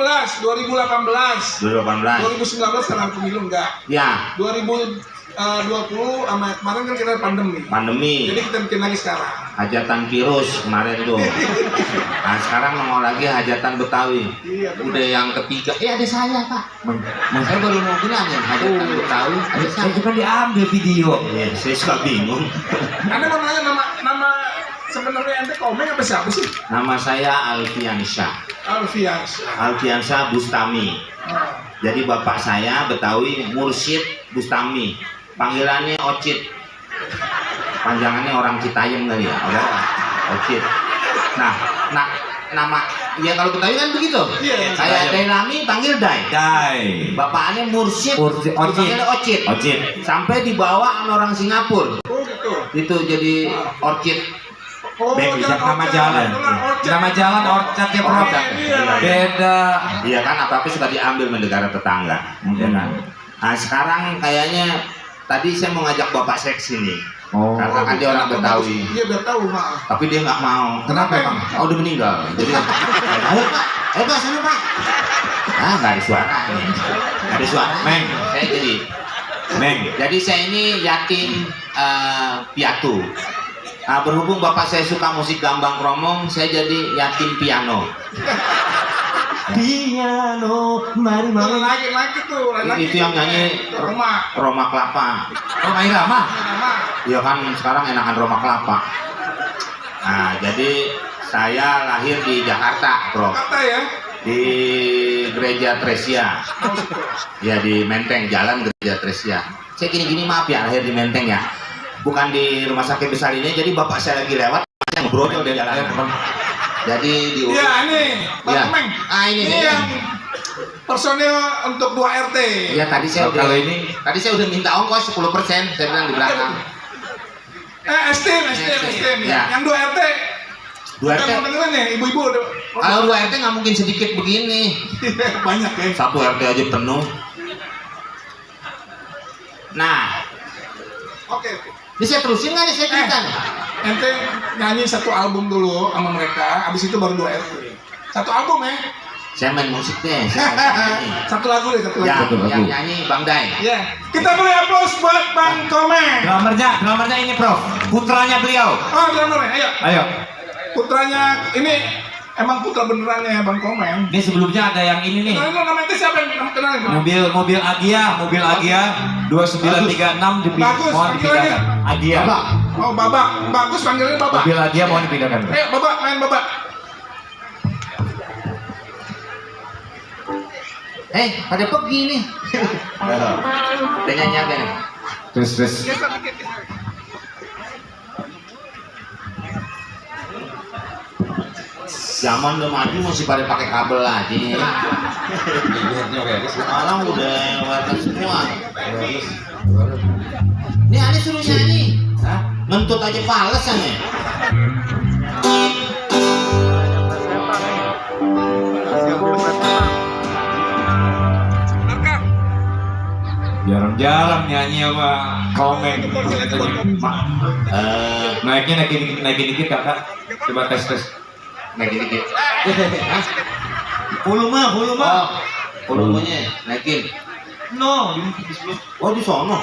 2018. 2019 karena pemilu enggak. Ya. 2020 sama kemarin kan kita pandemi. Jadi kita bikin lagi sekarang. Hajatan virus kemarin tuh. Nah sekarang mau lagi hajatan Betawi. Iya, udah yang ketiga. Ada saya Pak. Saya baru mau bilang ya hajatan Betawi. Ada saya. Itu kan diambil video. Iya, saya suka bingung. Anda mau nanya nama sebenarnya ente Komeng apa siapa sih? Nama saya Alfiansyah. Alfiansyah Bustami. Jadi bapak saya Betawi Mursyid Bustami. Panggilannya Ocit. Panjangannya orang Citayam kali ya. Ocit. Nah, nama ya kalau Betawi kan begitu. Iya. Saya Dailami panggil Dai. Bapaknya Mursyid. Panggilnya Ocit. Sampai dibawa sama orang Singapura. Oh gitu. Itu jadi Orchid. Oh, nama jalan Orchard ya Prof. Beda. Iya kan apa-apa suka diambil negara tetangga. Ya kan? Nah sekarang kayaknya tadi saya mau ngajak bapak saya kesini. Karena kan dia orang Betawi. Iya biar tahu maaf. Tapi dia nggak mau. Kenapa emang? Oh udah meninggal. Jadi ayo Pak sana Pak. Ah nggak ada suara. Nggak ada suara. Jadi saya ini yatim piatu. Nah, berhubung bapak saya suka musik gambang kromong, saya jadi yatim piano. Piano, mari. Lagi tuh. Itu yang nyanyi Roma Kelapa. Roma Irama. Iya kan sekarang enakan Roma Kelapa. Nah, jadi saya lahir di Jakarta, Bro. Jakarta ya? Di Gereja Tresia. Ya di Menteng, Jalan Gereja Tresia. Saya gini-gini maaf ya lahir di Menteng ya. Bukan di rumah sakit besar ini, jadi bapak saya lagi lewat, saya ngebrojol dari jalan. Jadi di iya ini, Bang Komeng. Ini yang personil untuk 2 RT. Iya tadi saya udah minta ongkos 10%, saya bilang di belakang. Estim. Ya. Yang 2 RT. 2 RT. Dengerin nih, ibu-ibu. Kalau 2 RT nggak mungkin sedikit begini. Banyak ya. 1 RT aja penuh. Nah, oke. Bisa terusin nggak nih saya cerita? Ente nyanyi 1 album dulu sama mereka, abis itu baru 2 RT. 1 album ya? Saya main musik deh. 1 lagu deh, 1 lagu. Yang nyanyi Bang Dai. Iya. Kita beri aplaus buat Bang Komeng. Drummernya ini Prof. Putranya beliau. Oh, drummernya, Ayo. Putranya ini emang putra benerannya Bang Komeng. Ini sebelumnya ada yang ini nih. Nah, namanya siapa yang kenalin? Mobil Agia 2936 mohon dipindahkan. Agia. Oh, Babak. Bagus panggilnya Babak. Mobil Agia mohon dipindahkan. Ayo, Babak, main Babak. Pada pergi nih. Udah nyanyi aja nih. Terus. Zaman udah maju masih pada pakai kabel aja. Malah udah warna semua. Ini Ani suruh nyanyi. Ngentut aja fales ya. Jarang-jarang nyanyi sama Komeng. Naiknya dikit kakak. Coba tes. Naikin dikit. Volume. Volumenya naikin. No, di sebelum. Oh di sono.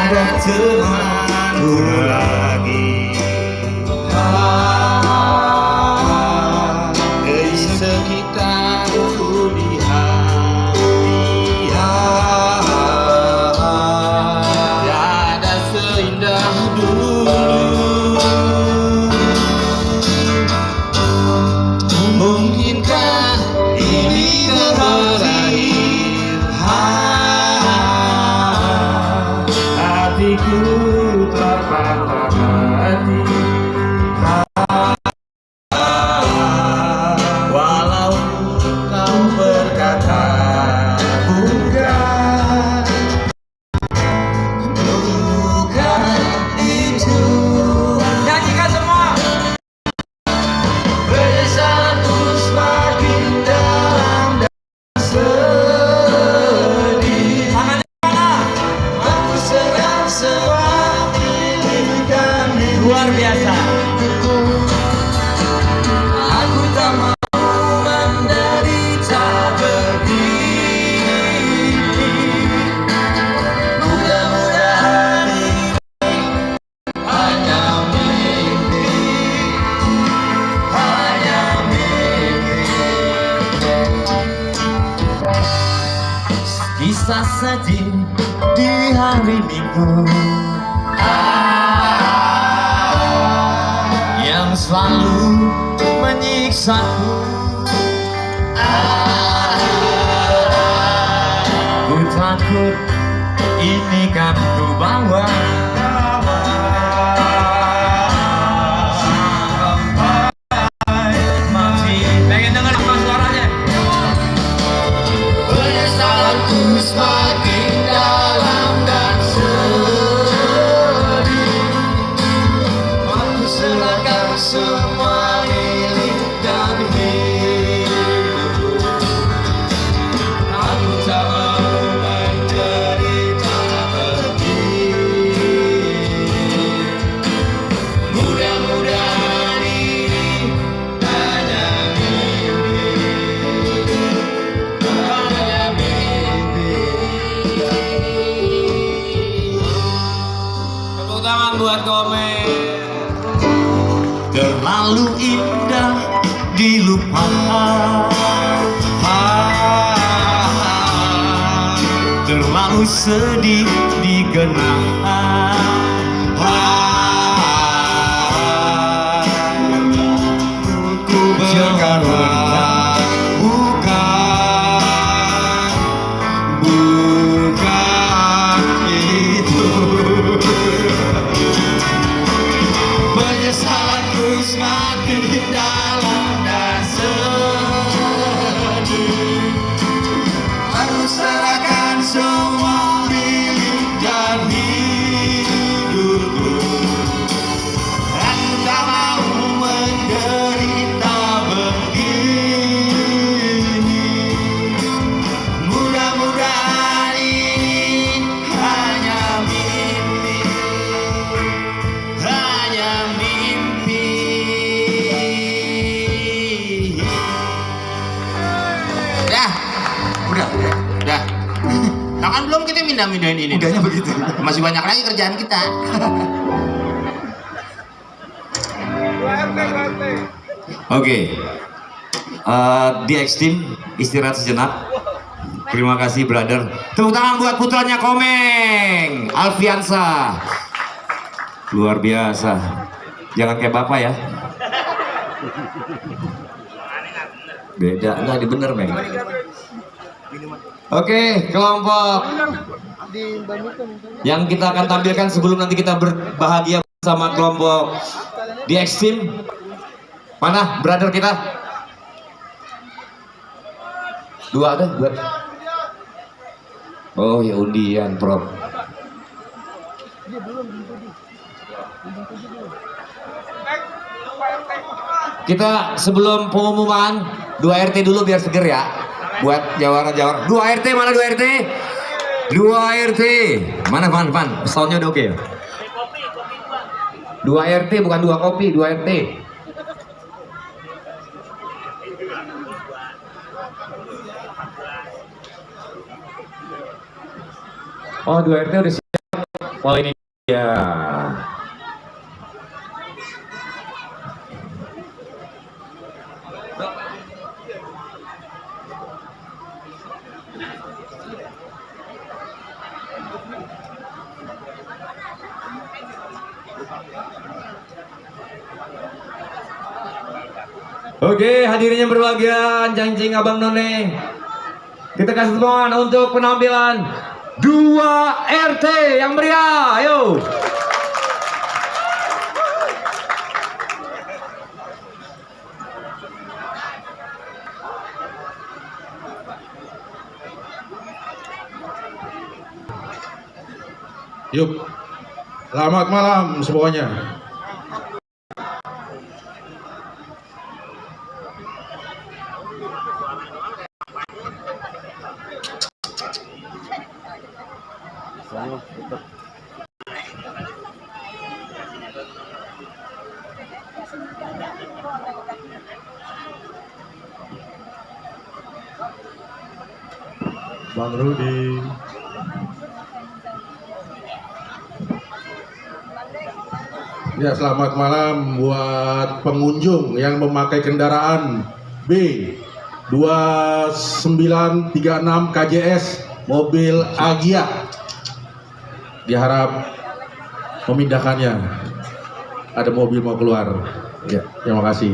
ada temanku lagi. Di sekitarku di hati, tiada seindah dulu. Mungkinkah ini berakhir? Hatiku terpatah hati. Walau kau berkata bukan, bukan itu. Nyanyikan semua. Penyesalanku semakin dalam dan sedih. Aku serang semua pilihan Luar biasa. Aku tak mau menderita begini. Mudah-mudahan ini hanya mimpi, hanya mimpi. Kisah sedih di hari Minggu yang selalu menyiksaku. Ku takut ini kan ku bawa sampai mati. Pengen denger apa suaranya? Penyesalanku semakin dalam dan sedih. Aku serahkan semua milik dan hidup. Aku tak mau menderita begini. Mudah-mudahan ini hanya mimpi, hanya mimpi. Tepuk tangan buat Komeng. Terlalu indah dilupakan, terlalu sedih dikenang. Ku berkata bukan, bukan itu. Penyesalanku semakin dalam dan sedih. Aku serahkan semua milik dan hidupku. Aku tak mau menderita begini. Mudah-mudahan ini hanya mimpi, hanya mimpi. Dah, udah. Nah kan belum kita mindahin ini. Udahnya begitu. Masih banyak lagi kerjaan kita. Oke, di X-Team istirahat sejenak. Terima kasih, brother. Tepuk tangan buat putranya Komeng, Alfiansa. Luar biasa. Jangan kayak bapak ya. Beda, enggak di bener, Meng. Oke, kelompok yang kita akan tampilkan sebelum nanti kita berbahagia bersama kelompok di X-Team. Mana brother kita? Dua ada, dua. Oh ya undian, Prof. Kita sebelum pengumuman 2 RT dulu biar seger ya. Buat jawara-jawara. 2 RT mana 2 RT? 2 RT. Mana Van? Soundnya udah oke ya? 2 RT bukan 2 kopi, 2 RT. Oh 2 RT udah siap. Oh ini dia. Oke, hadirin yang berbahagia, Cing Abang None. Kita kasih temuan untuk penampilan 2 RT yang meriah. Ayo. Yuk, selamat malam semuanya. Bang Rudi. Ya, selamat malam buat pengunjung yang memakai kendaraan B 2936 KJS mobil Agia. Diharap memindahkannya. Ada mobil mau keluar. Ya, terima kasih.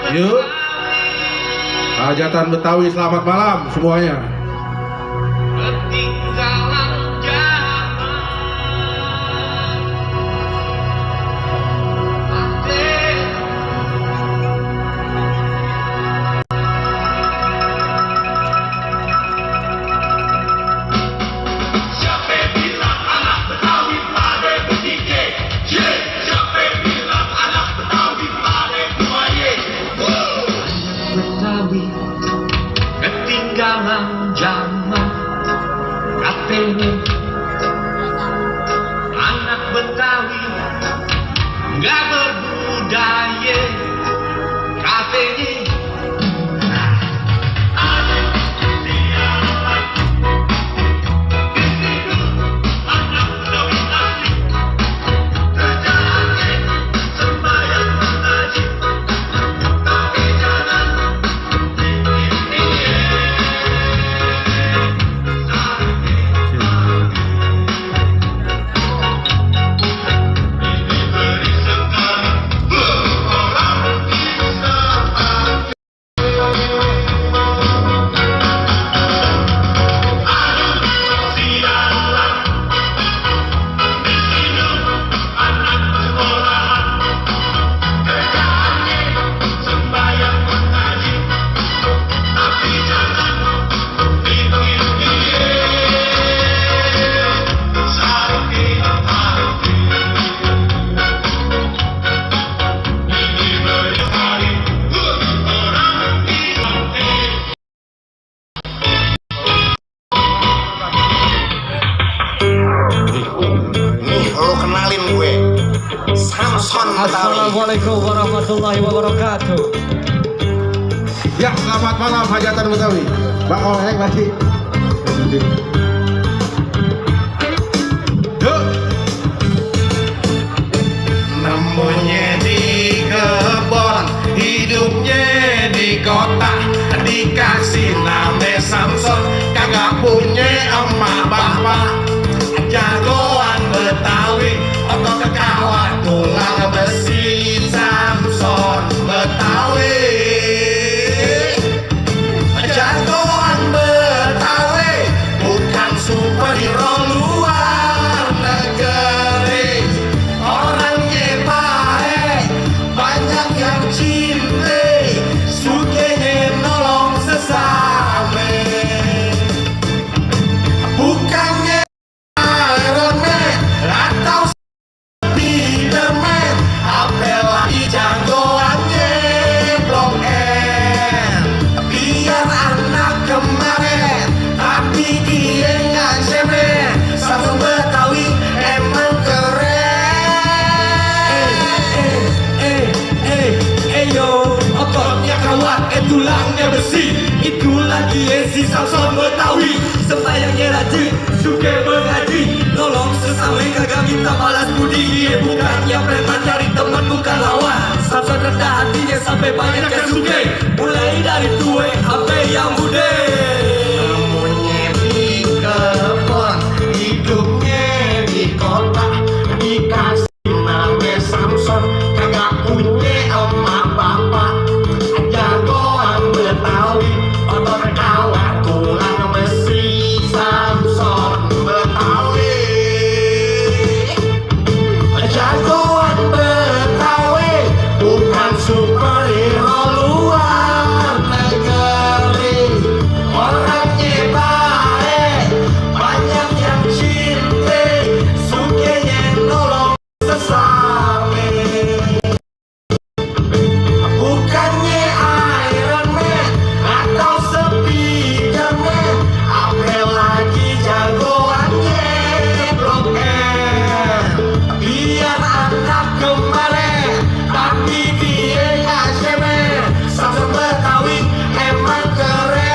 Yuk, hajatan Betawi, selamat malam semuanya. Ketinggalan zaman katanya anak Betawi nggak berbudaya katanya. Assalamualaikum warahmatullahi wabarakatuh. Ya, selamat malam hajatan Betawi. Bang Oleh lagi. Yuk. Namanya di kebon, hidupnya di kota, dikasih nama Samson, kagak punya emak bapak, jagoan Betawi, otot kekawat bukannya preman cari teman bukan lawan. Samson rendah hatinya sampai banyak yang suge. Mulai dari tue sampai yang bude. Namunnya di kebon, hidupnya di kota, dikasih nama Samson, kagak punya emak bapak, jagoan Betawi, otot kawat tulang besi, Samson Betawi, jagoan Betawi, bukan superhero luar negeri, orangnya baik, banyak yang cinta, sukanya nolong sesame. Bukannya Iron Man atau Spiderman, apalagi jagoannya Broken. Biar anak kemarin, tapi dia gak cemen. Samson Betawi emang keren.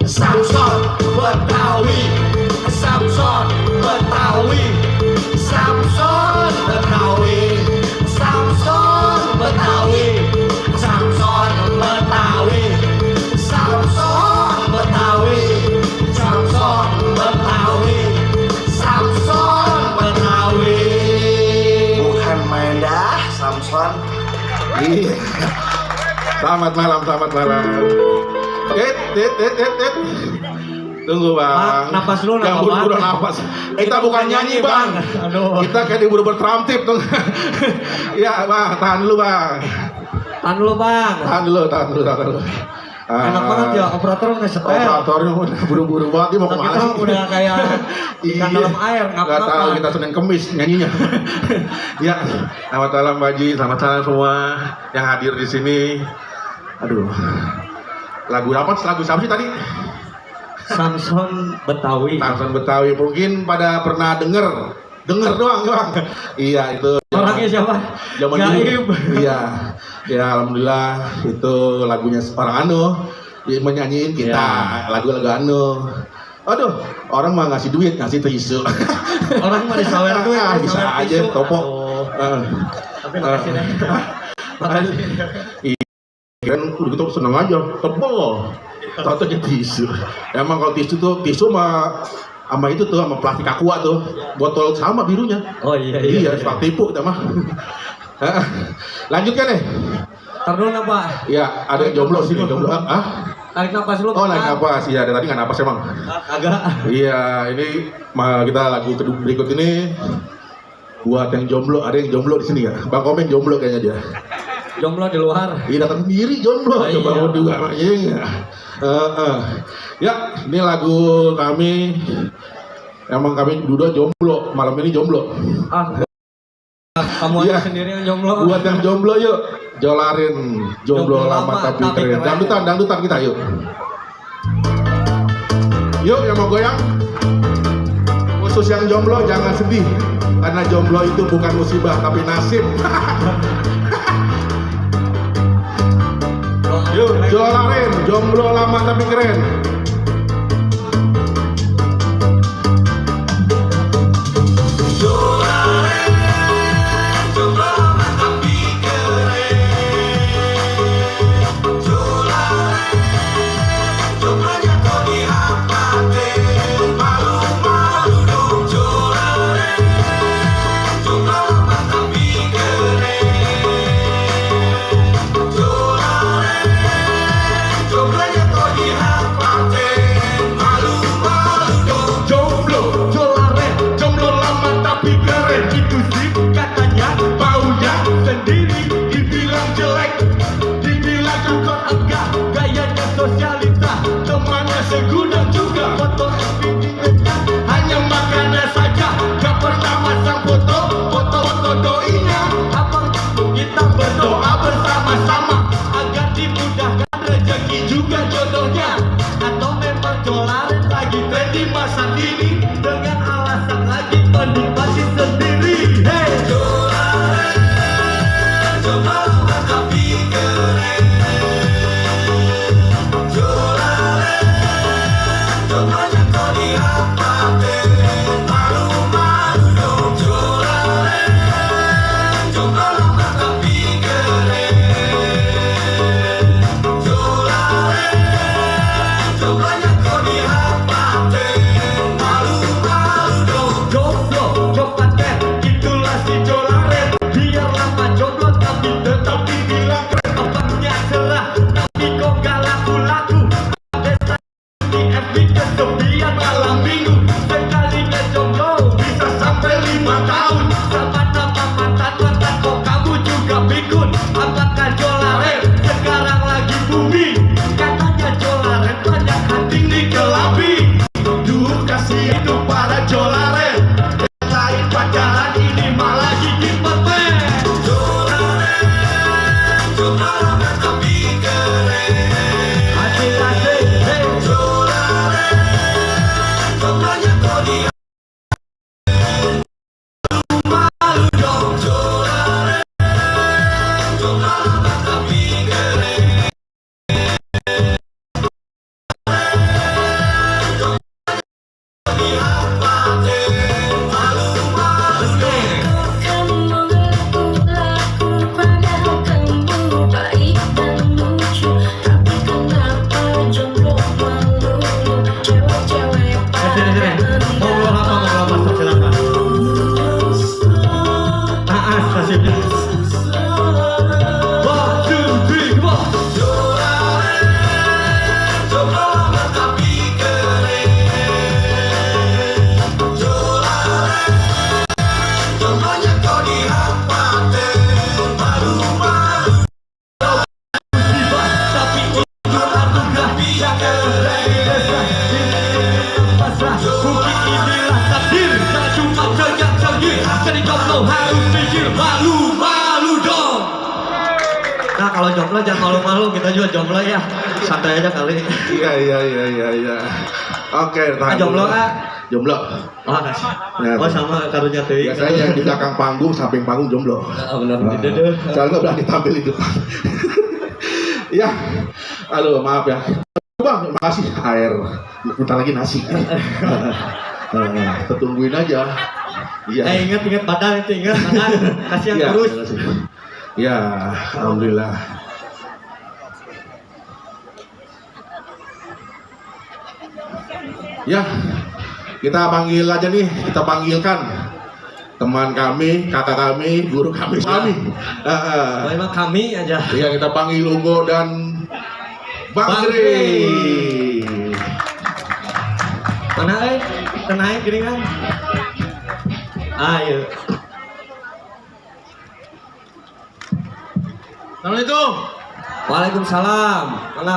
Samson Betawi, Samson Betawi, Samson Betawi, Samson Betawi, Samson Betawi, Samson Betawi, Samson Betawi, Samson Betawi. Bukan main dah, Samson. Iya. Selamat malam, selamat malam. Tunggu bang. Napas dulu, Jangan napas. buru-buru napas. Kita bukan nyanyi bang. Aduh. Kita kayak diburu bertramtip tuh. Ya bang, tahan dulu bang. Tahan dulu bang. Tahan dulu. Enak banget ya, operator udah setel. Operatornya udah buru-buru banget, dia mau Kita kemana sih? udah kayak ikan dalam air, Nggak ngapa-ngapa. tahu, kita Senin Kemis nyanyinya. Ya, selamat malam Pak Haji, selamat malam semua yang hadir di sini. Aduh, lagu apa? Lagu siapa sih tadi? Samson Betawi. Samson Betawi, mungkin pada pernah denger doang bang. Iya itu. Orangnya siapa? Zaman Gaib. dulu. Iya. Ya alhamdulillah itu lagunya orang dia menyanyiin kita lagu-lagu Aduh, orang mah ngasih duit, ngasih tisu. Orang mah disawer duit, Bisa disawer aja tisu. topo. Aduh. Tapi makasih deh. Makasih. Kan udah gitu seneng aja, tebel. Tahu aja tisu. Emang kalau tisu sama itu tuh sama plastik aqua tuh, botol sama birunya. Oh iya. Iya, suka tipu kita mah. Lanjutkan nih. Ntar dulu nah, Pak. Ya, ada yang jomblo sini, jomblo. Tarik napas dulu. Oh, naik Pak. napas. Iya, dari tadi nggak napas emang. Agak. Iya, ini kita lagu kedua berikut ini buat yang jomblo. Ada yang jomblo di sini ya? Bang Komeng jomblo kayaknya dia. Jomblo di luar. Iya, datang sendiri jomblo. Oh, Coba iya. mau juga makanya. Ya, ini lagu kami. Emang kami dua jomblo. Malam ini jomblo. Kamu Iya. aja sendiri yang jomblo. Buat yang jomblo yuk, jolarin jomblo lama tapi keren. Dangdutan kita yuk. Yuk yang mau goyang. Khusus yang jomblo jangan sedih, karena jomblo itu bukan musibah tapi nasib. Yuk jolarin jomblo lama tapi keren. Jomblo jomblonya kau di malu dong. Jolare, jomblo lama tapi keren. Di apa deh, malu-malu dong. Kamu mengaku laku padahal kamu baik dan lucu. Tapi kenapa jomblo malu? Cewek-cewek pada Ngobrol apa silakan. Kasihnya. 1, 2, 3, 4. Jolare, jomblo lama tapi keren. Jolare, jomblonya kau di apa deh, malu-malu. Tapi jujur anugerah bisa keren. Mungkin inilah takdir, tak cuma teriak-teriak. Jadi jomblo harus mikir, malu-malu dong. Nah kalau jomblo jangan malu-malu, kita juga jomblo ya. Santai aja kali. Iya. Oke, tahan Jomblo dulu. ah. Jomblo. Oh kasih. Ya, Oh sama karunya teuing. biasanya yang di belakang panggung, samping panggung jomblo. Benar benar. Soalnya nggak berani tampil di depan. Ya, aduh maaf ya. Bang, makasih air. Bentar lagi nasi. Tungguin aja. Iya. Ingat badan itu ingat badan. Kasih yang Iya, kurus. terima kasih. Ya, alhamdulillah. Ya, kita panggil aja nih, kita panggilkan teman kami, kakak kami, guru kami. Oh, emang kami aja. Iya, kita panggil Ugo dan Bang Bang Gri. Gri. Mana tenang gini kan? Ayo. Assalamualaikum. Waalaikumsalam. Mana?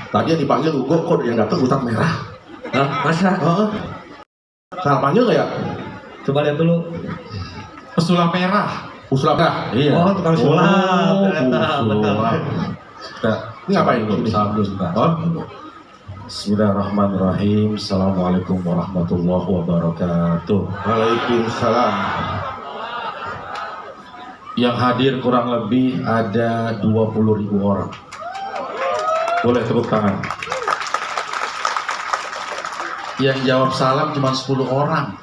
Tadi yang dipanggil Ugo, kok yang datang Ustadz Merah? Hah, masa? Salah panggil nggak ya? Coba lihat dulu. Pesulap merah. Usulap Merah? Iya. Oh, tukang sulap. Ternyata betul. Ini ngapain Ugo? Oh? Bismillahirrahmanirrahim. Assalamualaikum warahmatullahi wabarakatuh. Waalaikumsalam. Yang hadir kurang lebih ada 20.000 orang. Boleh tepuk tangan. Yang jawab salam cuma 10 orang.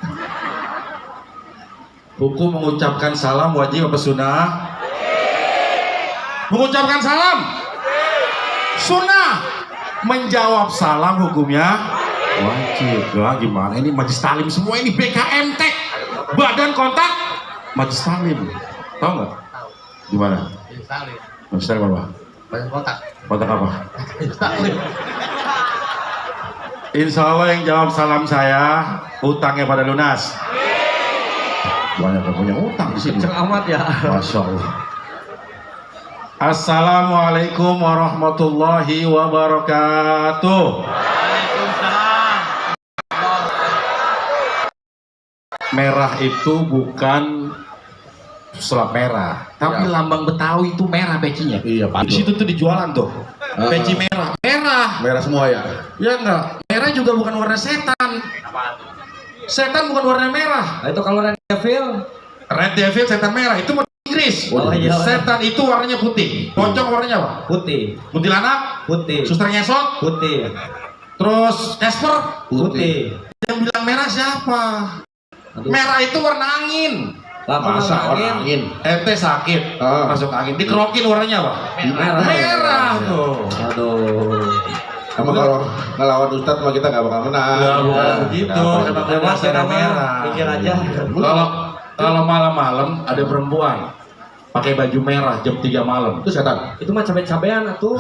Hukum mengucapkan salam wajib apa sunnah? Mengucapkan salam. Sunnah. Menjawab salam hukumnya Wajib. Lah gimana ini majelis talim semua ini BKMT. Badan Kontak majelis talim. Tahu nggak? Gimana? Majelis talim apa? Banyak kontak. Kontak apa? Insya Allah yang jawab salam saya utangnya pada lunas. Banyak yang punya utang di sini. Kenceng amat ya. Masya Allah. Assalamualaikum warahmatullahi wabarakatuh. Merah itu bukan sulap merah, tapi lambang Betawi itu merah pecinya. Iya, Pak. Di situ tuh dijualan tuh. Peci merah. Merah. Merah semua ya? Ya enggak. Merah juga bukan warna setan. Setan bukan warna merah. Nah, itu kalau Red Devil. Red Devil setan merah itu mau Inggris. Oh, iya. Setan itu warnanya putih. Pocong warnanya apa? Putih. Kuntilanak, Putih. suster ngesot, Putih. terus Casper. Putih. Yang bilang merah siapa? Aduh. Merah itu warna angin. Masa orang angin? Ente sakit, masuk angin. Dikerokin warnanya apa? Merah. Merah tuh. Aduh. Sama kalau ngelawan Ustadz mah kita nggak bakal menang. Nggak boleh Ya. begitu. Nggak Emang apa-apa. Lewat ya merah. merah. Pikir aja. Kalau malam-malam ada perempuan pakai baju merah jam 3 malam. Itu setan. Itu mah cabe-cabean atuh.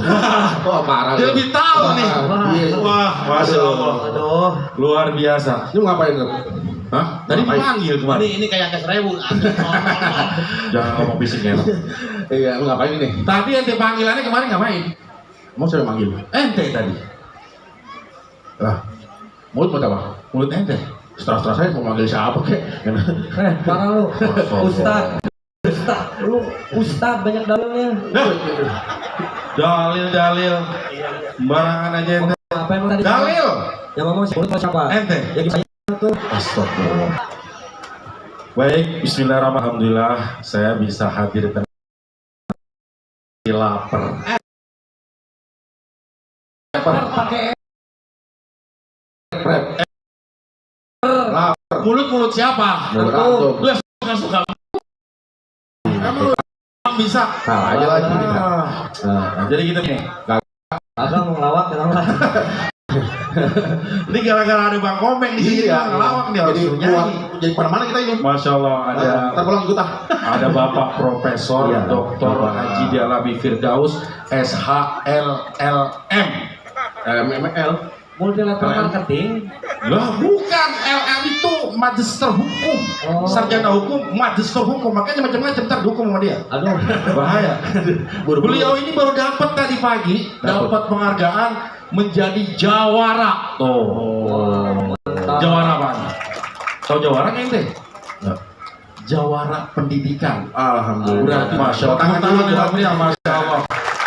Wah, parah. Dia lu. lebih tahu nih. Iya. Wah, masya Allah. Aduh. Luar biasa. Lu ngapain tuh? Hah? Tadi Ngapain? dipanggil kemana? Ini kayak kes rewu. Jangan ngomong bisik ya. Iya, lu ngapain ini? Tadi ente panggilannya kemarin ngapain? Mau saya manggil? Ente tadi. Lah, mulut buat apa? Mulut ente. Setelah saya mau manggil siapa kek? Parah lu. Ustad. Lu Ustad banyak dalilnya. Dalil-dalil. Sembarangan aja ente. Apa yang tadi? Dalil. Yang ngomong siapa? Ente. Ya gimana tuh? Astagfirullah. Baik, bismillahirrahmanirrahim. Alhamdulillah saya bisa hadir di tengah lapar. Pakai Lapar. Mulut siapa? Mulut Lu yang suka. Kamu bisa. Salah aja lagi. Nah, jadi gitu nih. Agak mau ngelawak kenapa? Ini gara-gara ada Bang Komeng di sini, Iya, ngelawak nih harus jadi buat nyanyi. jadi mana kita ini? Masya Allah ada Ntar pulang ikut ah. ada Bapak Profesor Iya, Dr. Bapak. Haji Dialabi Firdaus SHLLM. MML. Multilateral marketing. Lah bukan, LM itu magister hukum, Oh. sarjana hukum, magister hukum, makanya macam-macam ntar dihukum sama dia. Aduh. Bahaya. Buru-buru. Beliau ini baru dapat tadi pagi, dapat penghargaan menjadi jawara. Oh. Jawara apa? Tahu jawara nggak ente? Jawara pendidikan. Alhamdulillah. Berarti Masya Allah. Tangan dulu buat Tangan, Masya Allah.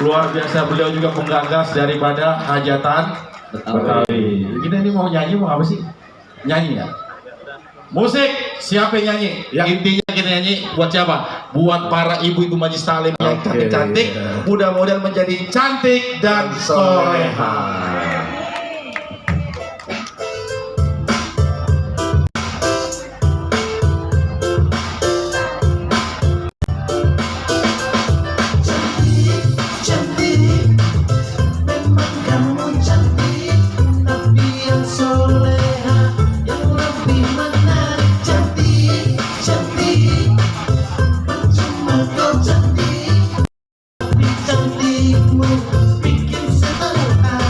Luar biasa, beliau juga penggagas daripada hajatan Betawi. Ini mau nyanyi mau apa sih? Nyanyi ya? Musik, siapa yang nyanyi? Ya. Intinya kita nyanyi buat siapa? Buat para ibu-ibu majlis taklim yang Oke. cantik-cantik, mudah-mudahan menjadi cantik dan soleha. Cantik, memang kamu cantik, tapi yang soleha, yang lebih menarik. Cantik, cantik, percuma kau cantik, tapi cantikmu bikin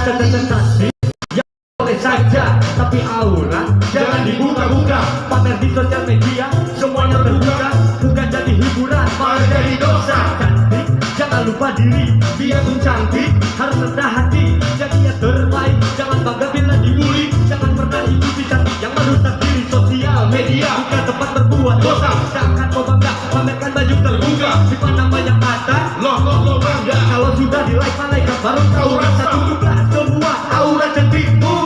Cantik ya boleh saja, tapi aura jangan dibuka-buka. Pamer di sosial media semuanya terbuka, bukan jadi hiburan malah jadi dosa. Cantik jangan lupa diri, dia pun cantik harus rendah hati, jadinya terbaik. Jangan bangga bila dibully, jangan pernah ikuti cantik yang merusak diri. Sosial media bukan tempat berbuat dosa, seakan mau bangga pamerkan baju terbuka, dipandang banyak mata. Lo bangga kalau sudah di like malaikat baru kau rasa. Tunjuklah semua aura cantikmu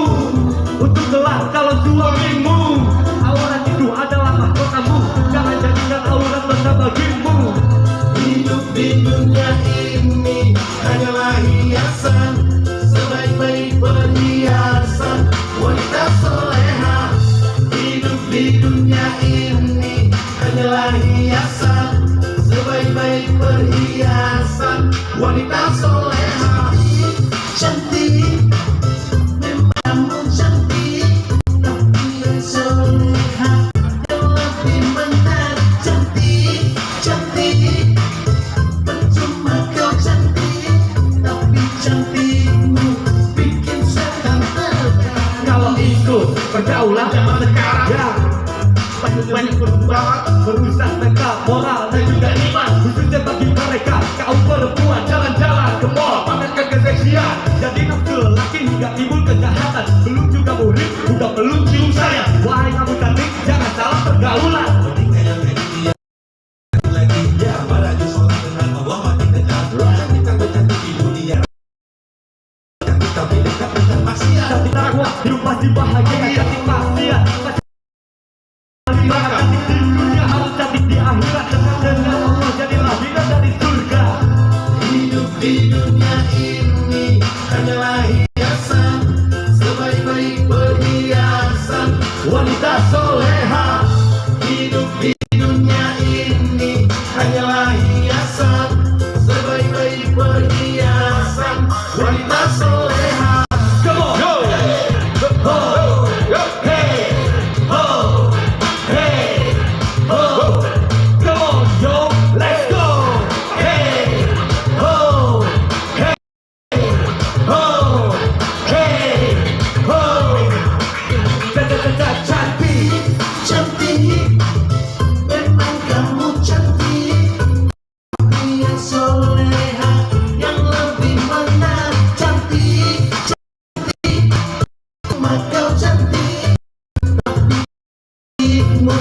untuk kelak kalau suamimu. Aura itu adalah mahkotamu, jangan jadikan aura dosa bagimu. hidup di dunia ini hanyalah hiasan, sebaik-baik perhiasan wanita soleha. Hidup di dunia ini hanyalah hiasan, sebaik-baik perhiasan wanita soleha. Cantik, memang kamu cantik, tapi yang soleha, yang lebih menarik. Cantik, cantik, percuma kau cantik, tapi cantikmu bikin setan terkagum. Kalau ikut pergaulan zaman sekarang ya banyak banget merusak mental, moral dan juga iman, khususnya bagi mereka kaum perempuan. Jalan-jalan ke mall pamerkan keseksian, jadi nafsu laki hingga timbul kejahatan. Belum juga murid udah belum cium saya. Wahai kamu cantik jangan salah pergaulan. Cantik takwa hidup pasti bahagia, cantik maksiat cantik di dunia harus cantik di akhirat. Dekat dengan Allah jadilah bina dari surga. Hidup di dunia ini hanyalah hiasan, sebaik-baik perhiasan wanita soleha. Hidup di dunia ini hanyalah hiasan, sebaik-baik perhiasan wanita soleha. Come on, yo, ho, hey, ho, hey, ho, come on, yo, let's go, hey, ho, hey, ho, hey, ho. Cantik, Cantik, memang kamu cantik, tapi yang soleha, yang lebih menarik. Cantik, cantik, cuma kau cantik, tapi cantikmu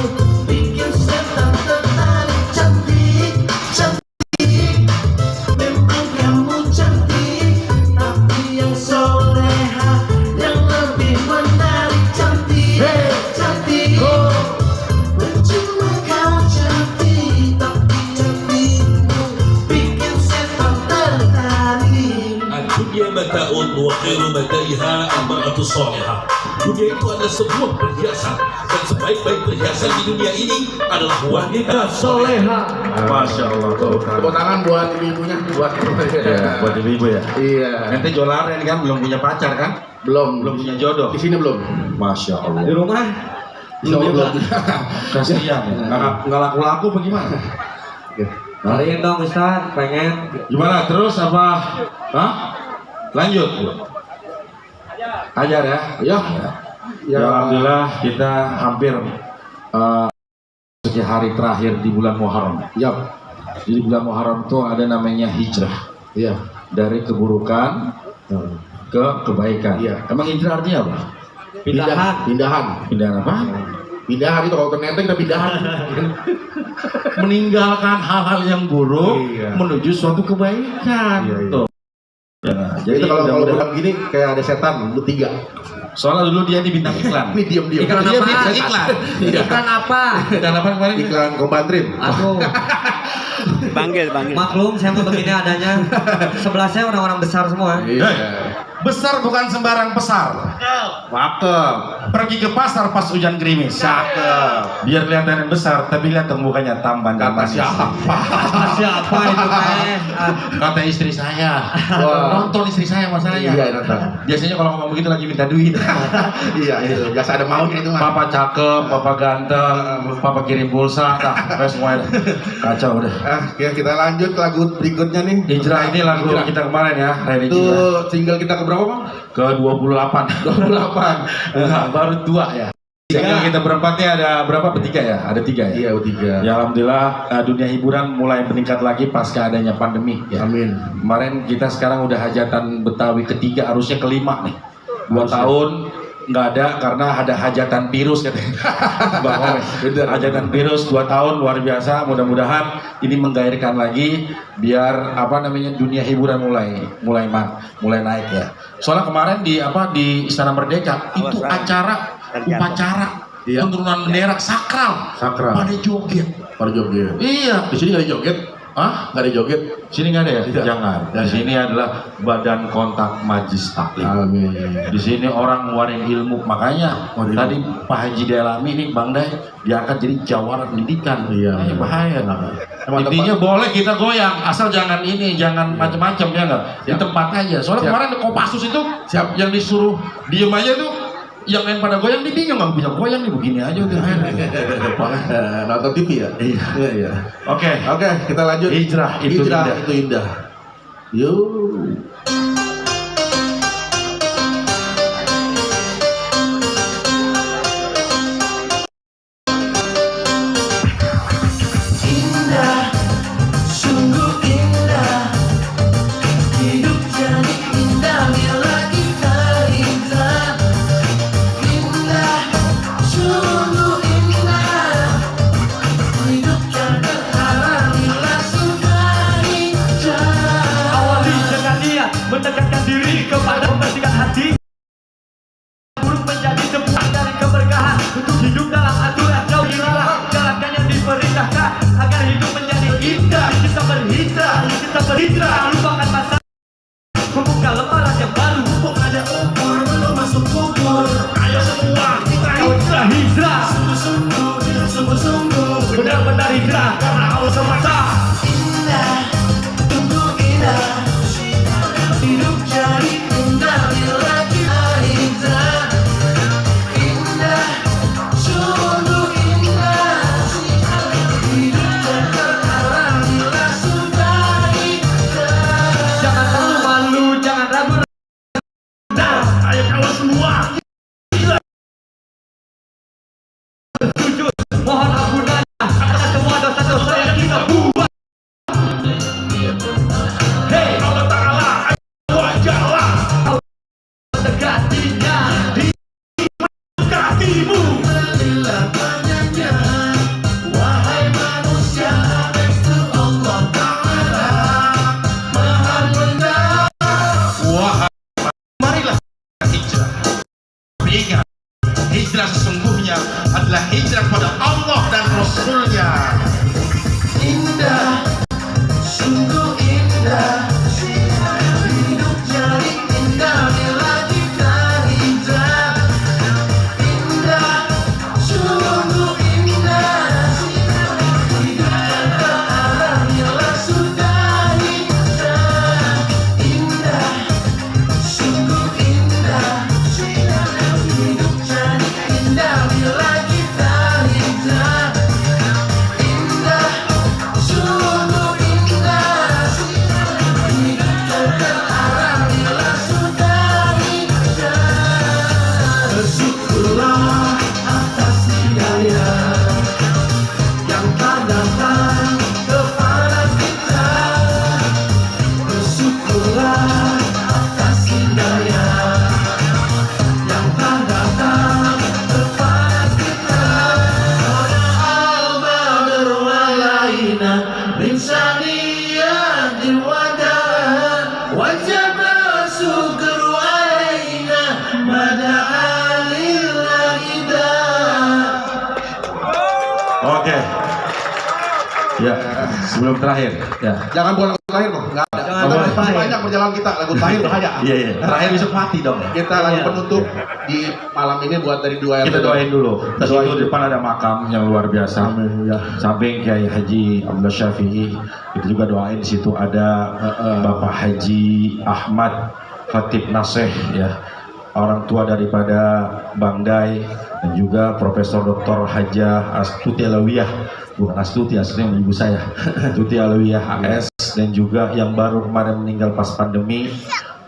bikin setan tertarik. Cantik, cantik, memang kamu cantik, tapi yang soleha, al mar'atu sholihah. Dunia itu adalah sebuah perhiasan, dan sebaik-baik perhiasan di dunia ini adalah wanita soleha. Masya Allah. Tepuk tangan buat ibu-ibunya, buat Ya, buat ibu-ibu ya. Iya. Ente jolaren kan belum punya pacar kan? Belum Belum punya jodoh. Di sini belum. Masya Allah. Di rumah Belum. Kasihan ya. Nggak laku-laku bagaimana? Kalian dong Ustaz, pengen Gimana terus apa? Hah? Lanjut. Ajar ya. Ya. Ya, alhamdulillah kita hampir hari terakhir di bulan Muharram. Ya. Di bulan Muharram itu ada namanya hijrah Iya. dari keburukan ke kebaikan. Iya. Emang hijrah artinya apa? Pindahan. Pindahan apa? Pindahan itu kalau ke Menteng kita pindahan. Meninggalkan hal-hal yang buruk Iya. menuju suatu kebaikan. Iya, iya. Tuh. Ya, Jadi itu kalau mudah-mudahan- bilang gini kayak ada setan bertiga. soalnya dulu dia di bintang iklan. Ini diam-diam. Iklan Dia apa? bintang iklan. Iklan apa? Dan apa kemarin? Iklan Kompantrin. Aduh, Panggil. maklum saya mau begini adanya. Sebelah saya orang-orang besar semua. Iya. Besar bukan sembarang besar. Cakep. Pergi ke pasar pas hujan gerimis. Cakep. Biar kelihatan yang besar, tapi lihat dong mukanya tampan dan manis. Siapa itu teh? Kata istri saya. Wah. Nonton istri saya masalahnya. Iya, nonton. Biasanya kalau ngomong begitu lagi minta duit. Iya, itu. Biasa ada maunya itu mah. Papa cakep, papa ganteng, papa kirim pulsa, kayak semuanya. Kacau udah. Ya, kita lanjut ke lagu berikutnya nih. Hijrah ini lagu Hijrah. kita kemarin ya, Reni Itu Hijrah. single kita keberapa, Bang? Ke 28. 28. Nah, baru 2 ya. Single kita berempatnya ada berapa? Bertiga ya? Ada 3 ya? Iya, U3. Ya alhamdulillah dunia hiburan mulai meningkat lagi pasca adanya pandemi ya. Amin. Kemarin kita sekarang udah hajatan Betawi ketiga, harusnya kelima nih. 2 tahun nggak ada karena ada hajatan virus katanya. Bang Omes. Bener. Hajatan virus 2 tahun luar biasa. Mudah-mudahan ini menggairahkan lagi biar apa namanya dunia hiburan mulai naik ya. Soalnya kemarin di Istana Merdeka itu acara upacara Iya. penurunan bendera sakral. Sakral. Pada joget. Pada joget. Iya. Di sini nggak ada joget. Hah? Nggak ada joget. Sini nggak ada ya? Tidak. Jangan. Di sini adalah Badan Kontak Majlis Taklim. Amin. Di sini orang ngeluarin ilmu, makanya Waduh. tadi Pak Haji Delami ini Bang Day diangkat jadi jawara pendidikan. Iya. Ini bahaya. Emang Intinya boleh kita goyang, asal jangan macam-macam ya nggak. Di Siap. tempat aja. Soalnya Siap. kemarin Kopassus itu Siap. yang disuruh diem aja tuh, yang lain pada goyang dia bingung nggak bisa goyang nih begini aja udah. Nonton TV ya? Iya, iya. Oke. Oke, kita lanjut. Hijrah itu Hijrah indah. itu indah. Yuk. Indah, sungguh indah. Hidup jadi indah bila kita hijrah. Indah, sungguh indah. Hidup tak terhalang bila sudah hijrah. Awali dengan niat mendekatkan diri kepada membersihkan hati. Buruk menjadi sebuah dari keberkahan untuk hidup dalam aturan jauh dilarang. Jalankan yang diperintahkan agar hidup menjadi indah. Kita berhijrah, lupakan masa. Membuka lembaran yang baru. Mumpung ada umur belum masuk kubur. Ayo semua kita Hijrah, sungguh-sungguh, hidup sungguh-sungguh. benar-benar hijrah karena Allah semata. Indah, sungguh indah. Hidup jadi indah bila kita hijrah. Indah, sungguh indah. Hidup tak terhalang bila sudah hijrah. Jangan terlalu malu, jangan ragu. Nah, ayo kawan semua. Sujud, mohon ampunannya atas semua dosa-dosa yang kita buat. Hey, Allah Ta'ala, ayo wajarlah dekatinya di hatimu. Berilah banyaknya, wahai manusia, itu Allah Ta'ala Maha Pengasih. Wahai, marilah hijrah. Tapi ingat, hijrah sesungguhnya adalah hijrah pada Allah dan Rasulnya. Indah, sungguh indah. Hidup jadi indah bila kita Oke. Ya, sebelum terakhir. Ya. Jangan buat lagu terakhir dong, nggak ada. Jangan Kita lagu masih terakhir. banyak perjalanan kita, lagu terakhir bahaya. Iya, iya. Terakhir besok mati dong. Kita lagu penutup di malam ini buat dari 2 RT. Kita doain dulu. Di Doain situ dulu. depan ada makam yang luar biasa. Amin, ya. Samping Kiai Haji Abdullah Syafi'i, kita juga doain di situ ada Bapak Haji Ahmad Khatib Naseh, ya, orang tua daripada Bang Dai, dan juga Profesor Dr. Hajah Astuti Alawiyah, bukan Astuti, aslinya ibu saya, Astuti Alawiyah AS, dan juga yang baru kemarin meninggal pas pandemi,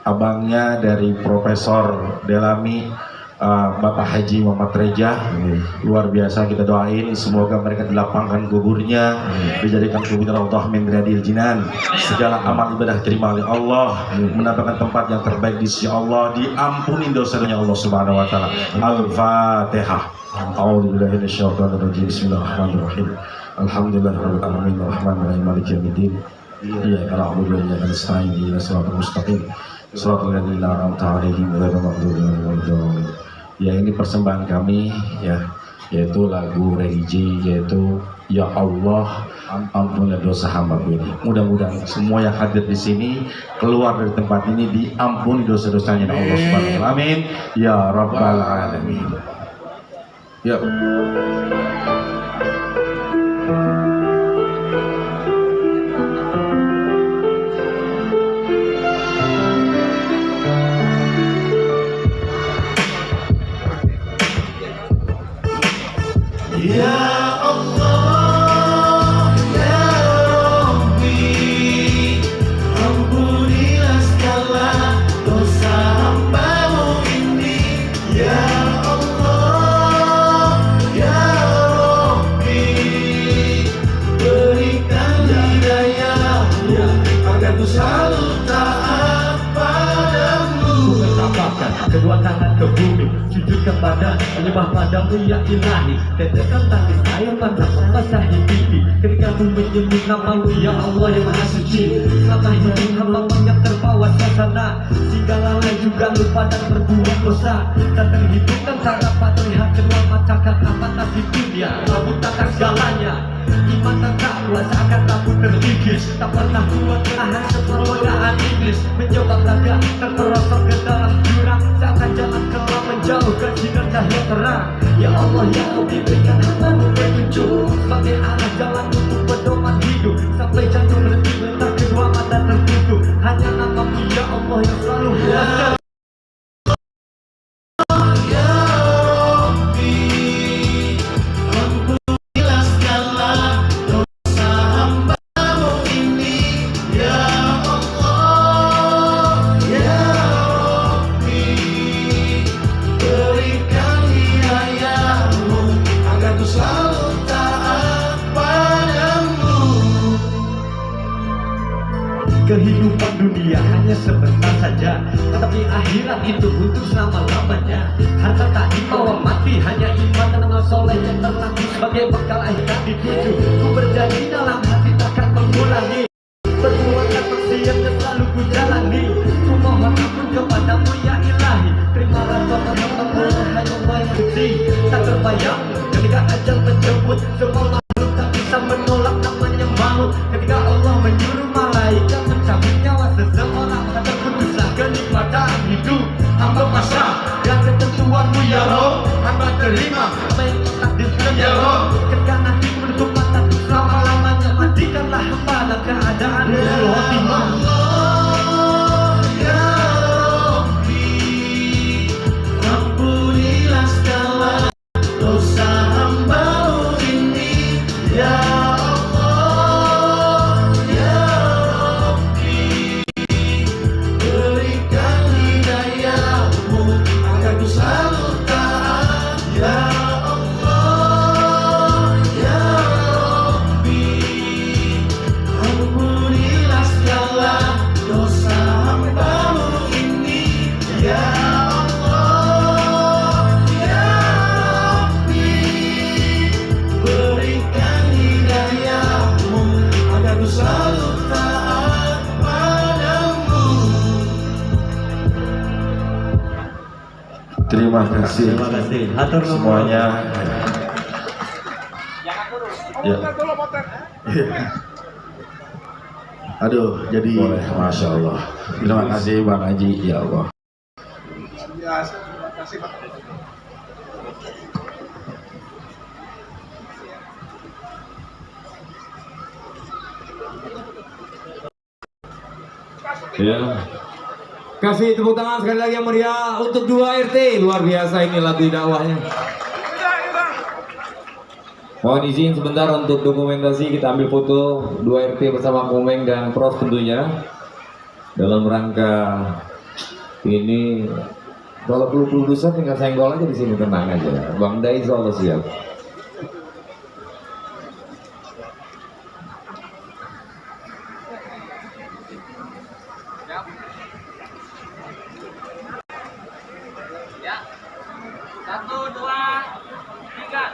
abangnya dari Profesor Delami, Bapak Haji Muhammad Reja. Luar biasa, kita doain semoga mereka dilapangkan kuburnya, dijadikan kubur Allah min riyadil jinan, segala amal ibadah terima oleh Allah, mendapatkan tempat yang terbaik di sisi Allah, diampuni dosanya Allah Subhanahu wa taala. Al-Fatihah. A'udzubillahi minasyaitonir rajim. Bismillahirrahmanirrahim. Alhamdulillahirabbil alamin arrahmanir rahim maliki yaumiddin. Iyyaka na'budu wa iyyaka nasta'in ihdinas siratal mustaqim. Shiratal ladzina an'amta 'alaihim ghairil maghdubi 'alaihim waladdallin. Ya, ini persembahan kami, ya, yaitu lagu religi, yaitu Ya Allah ampunilah dosa hamba-Mu ini. Mudah-mudahan semua yang hadir di sini keluar dari tempat ini diampuni dosa-dosanya oleh Allah Subhanahu wa taala. Amin ya rabbal alamin. Ya. Ya Allah, Ya Rabbi, ampunilah segala dosa hamba-Mu ini. Ya Allah, Ya Rabbi, berikan hidayah-Mu agar ku selalu taat padamu. Tambahkan kedua tangan ke bumi, sujud kepada menyembah padamu ya ilahi. Tetekan tangis air mata membasahi pipi ketika ku menyebut namamu ya Allah yang maha suci. Selama hidup hamba banyak terbawa suasana, sehingga lalai juga lupa dan berbuat dosa. Tak terhitungkan tak terlihat kedua mata kata nasib dunia, rambut takkan segalanya. Iman dan takwa seakan lampu terkikis, tak pernah kuat menahan sepergodaan iblis. Mencoba laga terperosok ke dalam jurang, seakan jalan kelam menjauhkan sinar cahaya terang. Ya Allah ya Rabbi, berikan hamba-Mu petunjuk sebagai arah jalan untuk pedoman hidup, sampai jantung berhenti mentak kedua mata tertutup. Hanya namamu ya Allah yang selalu kuasa. Kehidupan dunia hanya sebentar saja, tetapi akhirat itu untuk selama-lamanya. Harta tak dibawa mati, hanya iman dan amal soleh yang terlatih sebagai bekal akhirat dituju. Ku berjanji dalam hati takkan mengulangi perbuatan maksiat yang selalu ku jalani. Ku mohon ampun kepadamu ya ilahi, terimalah doa hamba-Mu hai Allah yang suci. Tak terbayang ketika ajal menjemput, semua makhluk tak bisa menolak namanya maut. Ketika Allah menyuruh malaikat mencabut nyawa seseorang, maka terputuslah kenikmatan hidup. Hamba pasrah dan ketentuan-Mu ya Rob, hamba terima apa yang Kau takdirkan ya Rob. Ketika nanti menutup mata selama-lamanya, matikanlah hamba dalam keadaan husnul khotimah. Ya Rabbi, ampunilah segala dosa hamba-Mu ini. Ya Allah, Ya Rabbi, berikan hidayah-Mu agar ku selalu taat. Ya Allah, Ya Rabbi, ampunilah segala dosa hamba-Mu ini. Ya Allah, Ya Rabbi, berikan hidayah-Mu agar ku selalu taat padamu. Terima kasih Terima kasih. Hatur nuhun. semuanya. Ya. Aduh, jadi Boleh, Masya Allah. Terima kasih Bang Haji, ya Allah. Biasa, terima kasih Pak. Ya. Kasih tepuk tangan sekali lagi yang meriah untuk 2RT. Luar biasa ini lagu dakwahnya. Mohon izin sebentar untuk dokumentasi, kita ambil foto 2RT bersama Komeng dan Prof tentunya. Dalam rangka ini, kalau perlu produser tinggal senggol aja di sini, tenang aja. Bang Dai insya Allah siap. Ya. 1, 2, 3.